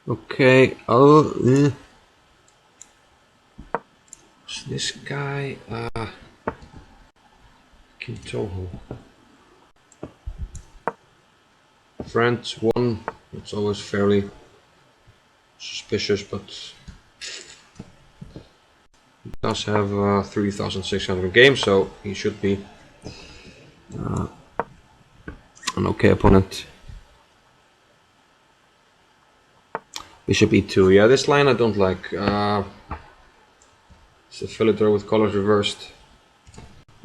Okay, oh, what's this guy? Kintoho. Friend 1, it's always fairly suspicious, but he does have 3,600 games, so he should be an okay opponent. Bishop e2. Yeah, this line I don't like. It's a filater with colors reversed.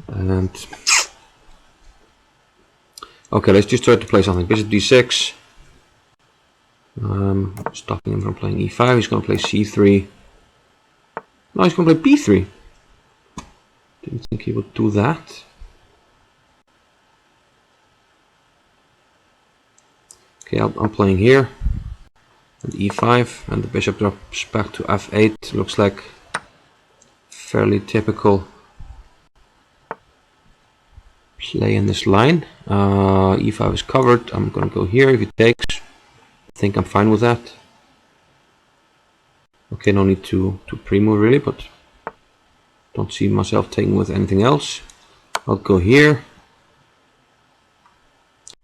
And okay, let's just try to play something. Bishop d6. Stopping him from playing e5. He's going to play c3. No, he's going to play b3. Didn't think he would do that. Okay, I'm playing here. And e5. And the bishop drops back to f8. Looks like fairly typical play in this line. E5 is covered. I'm going to go here if he takes. I think I'm fine with that. Okay, no need to pre-move really, but don't see myself taking with anything else. I'll go here.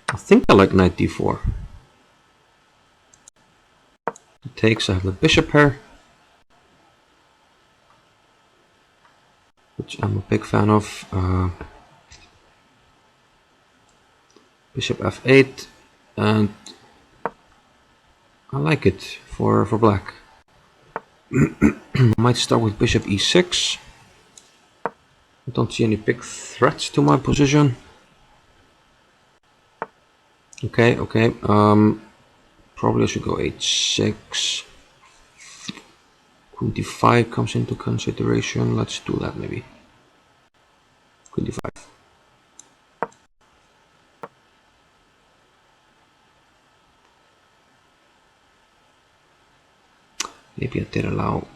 I think I like knight d4. He takes, I have the bishop here, which I'm a big fan of. Bishop f8, and I like it for black. I might start with bishop e6. I don't see any big threats to my position. Okay, probably I should go h6. Queen d5 comes into consideration. Let's do that maybe. Queen d5. Maybe I did allow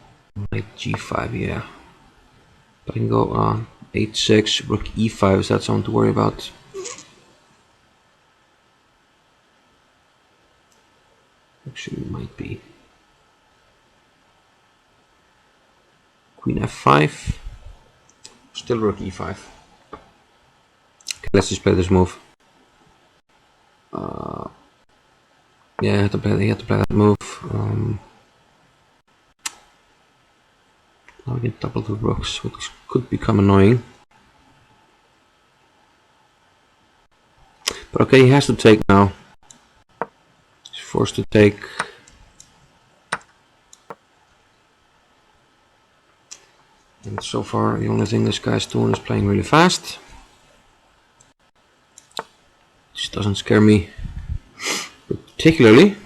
knight g5, yeah. But I can go h6, rook e5. Is that something to worry about? Actually, might be. Queen f5. Still rook e5. Okay, let's just play this move. Yeah, he had to play that move. Now we can double the rooks, which could become annoying. But okay, he has to take now. He's forced to take. And so far, the only thing this guy's doing is playing really fast. Which doesn't scare me particularly.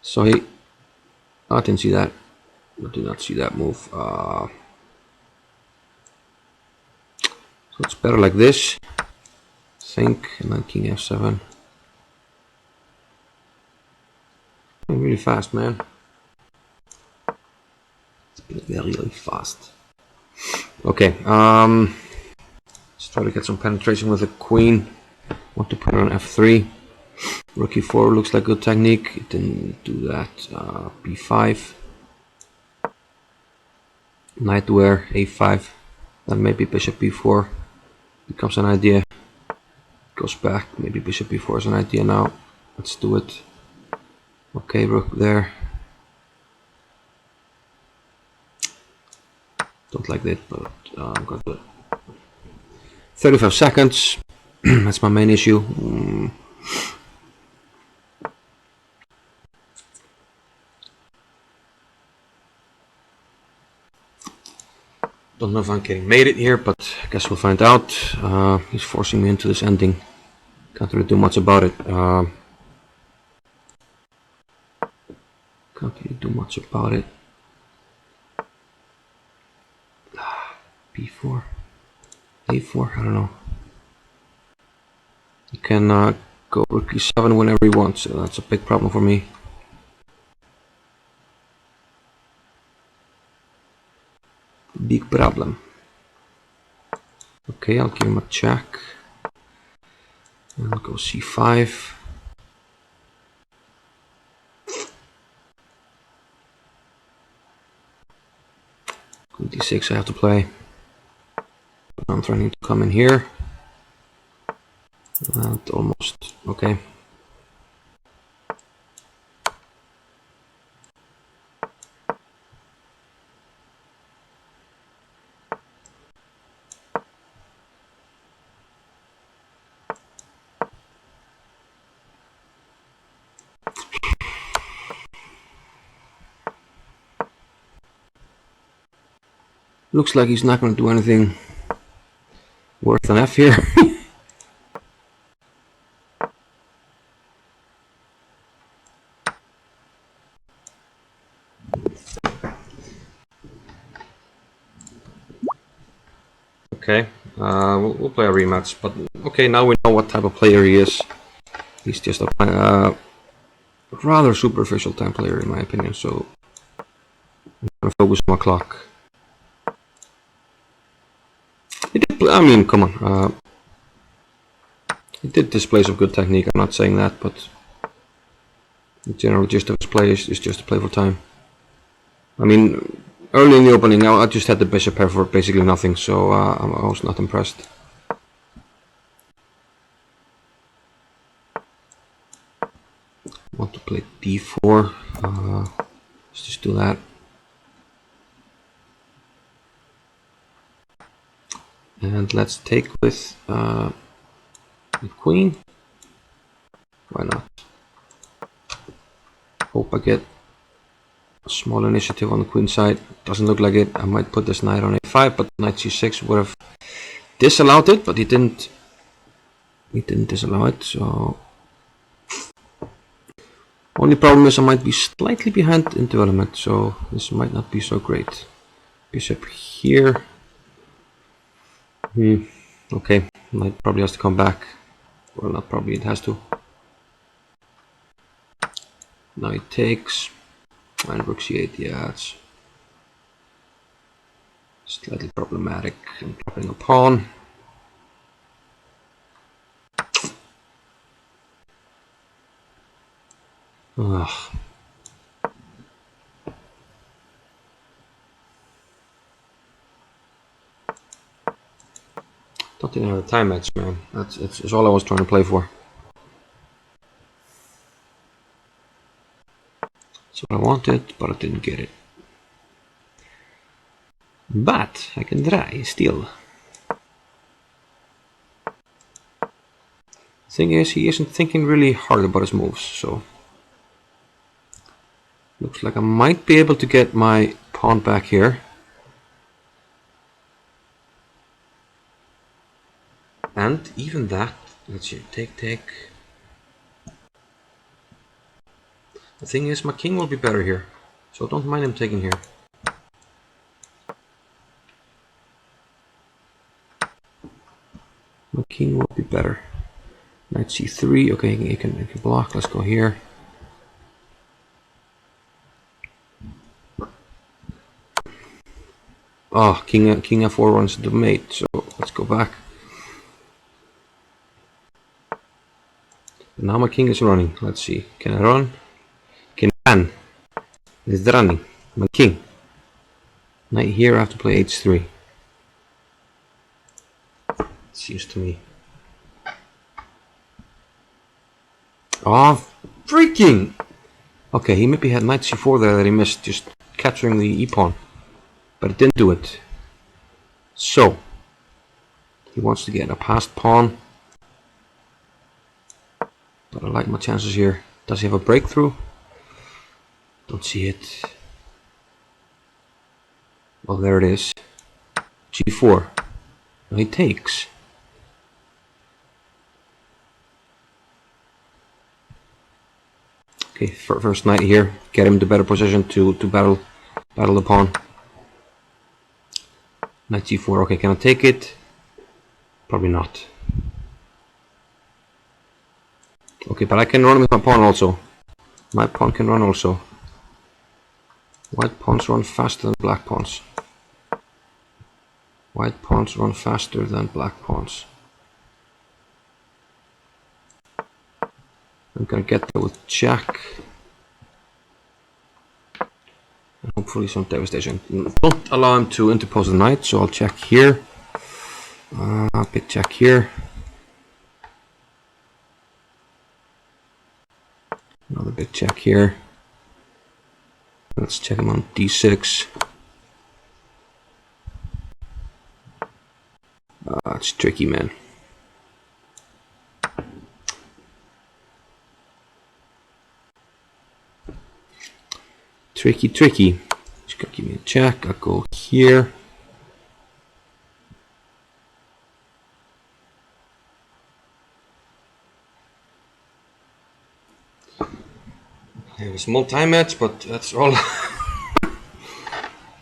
So I didn't see that. I did not see that move. So it's better like this. I think, and then king f7. Playing really fast, man. It's playing really fast. Okay, let's try to get some penetration with the queen. Want to put her on f3. Rook e4 looks like good technique. It didn't do that. b5. Knight where a5. Then maybe bishop b4 becomes an idea. Goes back. Maybe bishop b4 is an idea now. Let's do it. Okay, rook there. Don't like that, but I'm gonna do it. 35 seconds. That's my main issue. Don't know if I'm getting made it here, but I guess we'll find out. He's forcing me into this ending. Can't really do much about it. Can't really do much about it. b4, a4, I don't know. He can go rook e7 whenever he wants, so that's a big problem for me. Big problem. Okay, I'll give him a check. And I'll go c5. e6 I have to play. I'm trying to come in here. And almost, okay. Looks like he's not going to do anything worth an F here. Okay, we'll play a rematch, but okay, now we know what type of player he is. He's just a rather superficial time player in my opinion, so I'm going to focus on my clock. He did play, I mean, come on. He did display some good technique, I'm not saying that, but in general, just his play is just to play for time. I mean, early in the opening, I just had the bishop pair for basically nothing, so I was not impressed. I want to play d4. Let's just do that. And let's take with queen. Why not? Hope I get a small initiative on the queen side. Doesn't look like it. I might put this knight on a5, but knight c6 would have disallowed it, but he didn't disallow it, so only problem is I might be slightly behind in development, so this might not be so great. Bishop here. Okay, knight probably has to come back. Well, not probably, it has to. Knight takes, and rook c8, yeah, it's slightly problematic. I'm dropping a pawn. Ugh. Don't even have a time match, man. It's all I was trying to play for. That's what I wanted, but I didn't get it. But I can try still. Thing is, he isn't thinking really hard about his moves, so looks like I might be able to get my pawn back here. And even that, let's see, take. The thing is, my king will be better here, so don't mind him taking here. My king will be better. Knight c3, okay, he can block, let's go here. Oh, king f4 runs the mate, so let's go back. Now my king is running, let's see, can I run? Can. It's running, my king. Knight here, I have to play h3. Seems to me. Oh, freaking! Okay, he maybe had knight c4 there that he missed, just capturing the e-pawn. But it didn't do it. So, he wants to get a passed pawn. But I like my chances here. Does he have a breakthrough? Don't see it. Well, there it is. g4. Now he takes. Okay, first knight here. Get him to better position to battle the pawn. Knight g4. Okay, can I take it? Probably not. Okay, but I can run with my pawn also. My pawn can run also. White pawns run faster than black pawns. White pawns run faster than black pawns. I'm gonna get there with jack. hopefully some devastation. Don't allow him to interpose the knight, so I'll check here. Big check here. Another big check here. Let's check him on d6. It's tricky, man. Tricky. Just gonna give me a check. I'll go here. It was multi-match, but that's all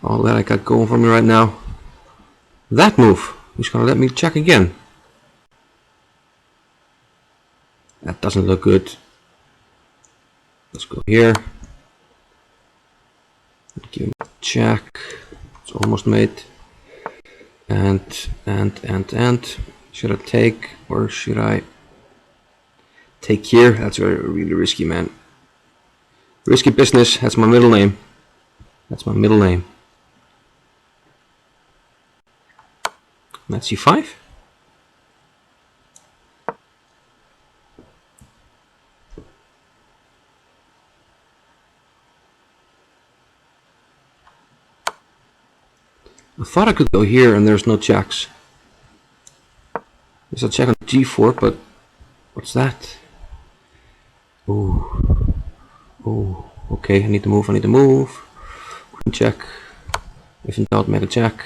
all that I got going for me right now. That move, he's gonna let me check again. That doesn't look good. Let's go here. Give him a check. It's almost made. And. Should I take or should I take here? That's really risky, man. Risky business. That's my middle name. That's c5. I thought I could go here and there's no checks. There's a check on g4, but what's that? Oh, okay, I need to move. Queen check. If in doubt, make a check.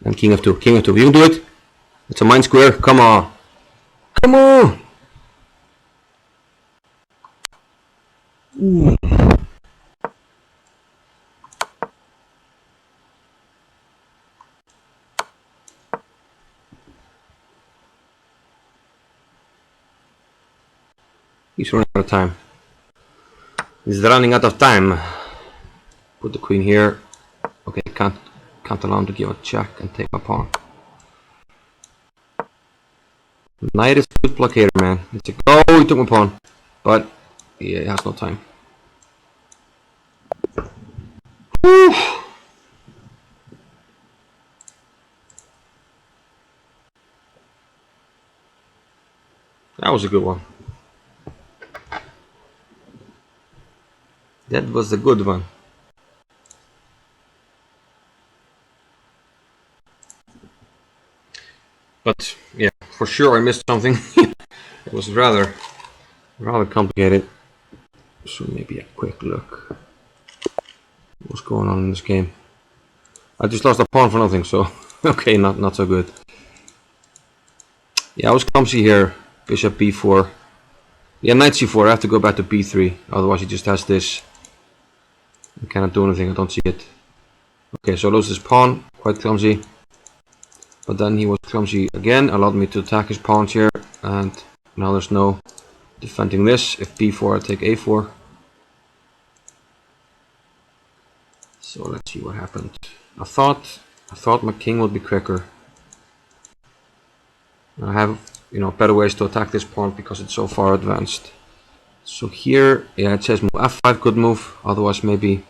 And king f2. You can do it. It's a mine square. Come on. Ooh. He's running out of time. Put the queen here. Okay, can't allow him to give a check and take my pawn. Knight is a good blockader, man. It's a he took my pawn, but yeah, he has no time. Whew. That was a good one. That was a good one. But yeah, for sure I missed something. It was rather complicated. So maybe a quick look. What's going on in this game? I just lost a pawn for nothing, so okay, not so good. Yeah, I was clumsy here. Bishop b4. Yeah, knight c4. I have to go back to b3. Otherwise he just has this. I cannot do anything. I don't see it. Okay, so I lose this pawn. Quite clumsy. But then he was clumsy again. Allowed me to attack his pawns here. And now there's no defending this. If b4, I take a4. So let's see what happened. I thought my king would be quicker. I have, better ways to attack this pawn because it's so far advanced. So here, yeah, it says move f5, good move. Otherwise, maybe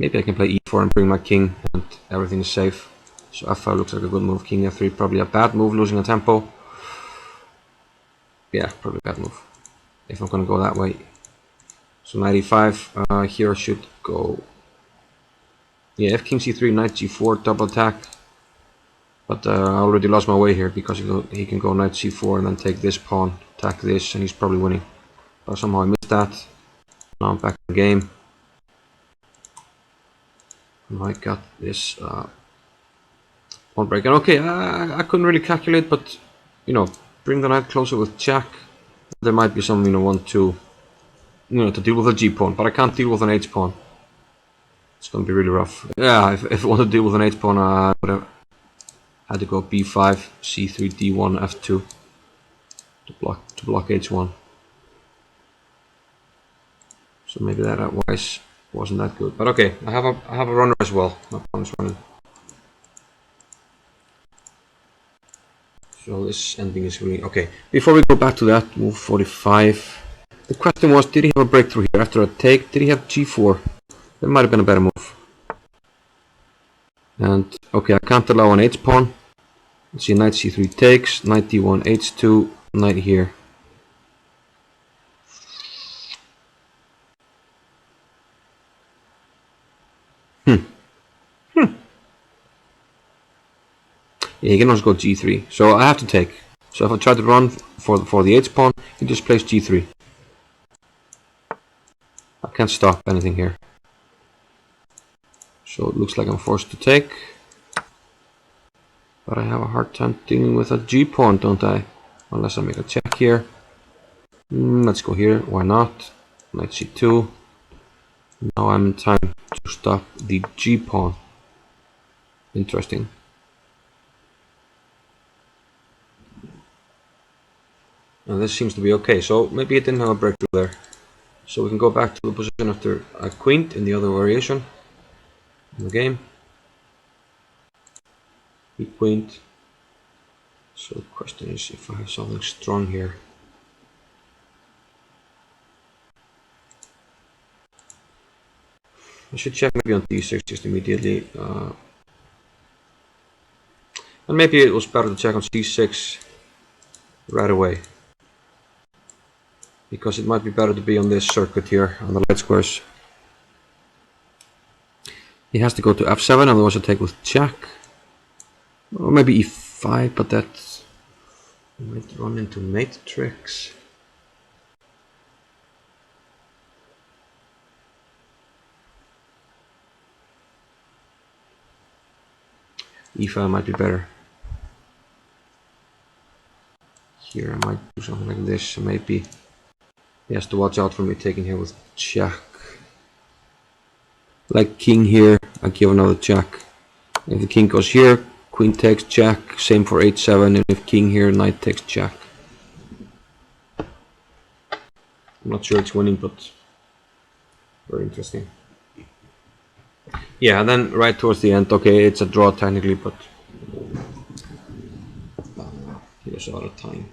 I can play e4 and bring my king, and everything is safe. So f5 looks like a good move. King f3, probably a bad move, losing a tempo. Yeah, probably a bad move if I'm gonna go that way. So knight e5. Here I should go. Yeah, if king c3, knight g4, double attack. But I already lost my way here because he can go knight c4 and then take this pawn, attack this, and he's probably winning. But somehow I missed that. Now I'm back in the game. And I got this pawn break. And okay, I couldn't really calculate, but bring the knight closer with check. There might be some 1-2 to deal with a g pawn, but I can't deal with an h pawn. It's gonna be really rough. Yeah, if I want to deal with an h pawn, I would have had to go b5, c3, d1, f2 to block h1. So maybe that wise. Wasn't that good, but okay. I have a runner as well. My opponent's running. So this ending is really okay. Before we go back to that, move 45. The question was, did he have a breakthrough here after a take? Did he have g4? That might have been a better move. And okay, I can't allow an h pawn. Let's see, knight c3 takes, knight d1, h2, knight here. Yeah, he can also go g3. So I have to take. So if I try to run for the h pawn, he just plays g3. I can't stop anything here. So it looks like I'm forced to take. But I have a hard time dealing with a g pawn, don't I? Unless I make a check here. Let's go here. Why not? Knight c2. Now I'm in time to stop the g pawn. Interesting. And this seems to be okay. So maybe it didn't have a breakthrough there. So we can go back to the position after I queened in the other variation in the game. He queened. So the question is if I have something strong here. I should check maybe on d6 just immediately. And maybe it was better to check on c6 right away. Because it might be better to be on this circuit here, on the light squares. He has to go to f7, otherwise I take with jack. Or maybe e5, but that might run into mate tricks. e5 might be better. Here I might do something like this, so maybe he has to watch out for me taking here with jack. Like king here, I give another jack. If the king goes here, queen takes jack, same for h7, and if king here, knight takes jack. I'm not sure it's winning, but very interesting. Yeah, and then right towards the end, okay, it's a draw technically, but he was out of time.